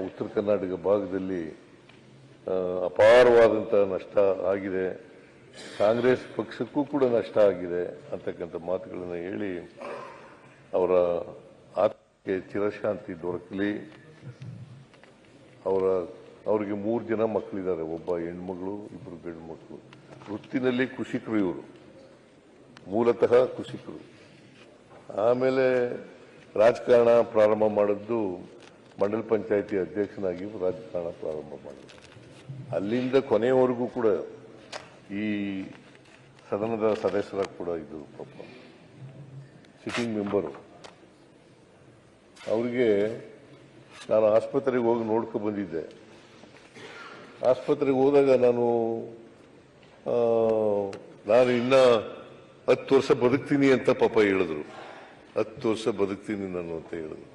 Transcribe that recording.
ಉತ್ತರ ಕರ್ನಾಟಕ ಭಾಗದಲ್ಲಿ ಅಪಾರವಾದಂತಹ ನಷ್ಟ ಆಗಿದೆ. ಕಾಂಗ್ರೆಸ್ ಪಕ್ಷಕ್ಕೂ ಕೂಡ ನಷ್ಟ ಆಗಿದೆ ಅಂತಕ್ಕಂಥ ಮಾತುಗಳನ್ನು ಹೇಳಿ ಅವರ ಆತ್ಮಕ್ಕೆ ಚಿರಶಾಂತಿ ದೊರಕಲಿ. ಅವರಿಗೆ 3 ಜನ ಮಕ್ಕಳಿದ್ದಾರೆ, ಒಬ್ಬ ಹೆಣ್ಮಗಳು, 2 ಗಂಡು ಮಕ್ಕಳು. ವೃತ್ತಿನಲ್ಲಿ ಕೃಷಿಕರು, ಇವರು ಮೂಲತಃ ಕೃಷಿಕರು. ಆಮೇಲೆ ರಾಜಕಾರಣ ಪ್ರಾರಂಭ ಮಾಡಿದ್ದು ಮಂಡಲ ಪಂಚಾಯಿತಿ ಅಧ್ಯಕ್ಷನಾಗಿ ರಾಜಕಾರಣ ಪ್ರಾರಂಭ ಮಾಡಿದ್ರು. ಅಲ್ಲಿಂದ ಕೊನೆಯವರೆಗೂ ಕೂಡ ಈ ಸದನದ ಸದಸ್ಯರ ಕೂಡ ಇದ್ದರು. ಪಾಪ ಸಿಟ್ಟಿಂಗ್ ಮೆಂಬರು. ಅವರಿಗೆ ನಾನು ಆಸ್ಪತ್ರೆಗೆ ಹೋಗಿ ನೋಡ್ಕೊ ಬಂದಿದ್ದೆ. ಆಸ್ಪತ್ರೆಗೆ ಹೋದಾಗ ನಾನು ಇನ್ನ 10 ವರ್ಷ ಬದುಕ್ತೀನಿ ಅಂತ ಪಾಪ ಹೇಳಿದ್ರು. 10 ವರ್ಷ ಬದುಕ್ತೀನಿ ನಾನು ಅಂತ ಹೇಳಿದ್ರು.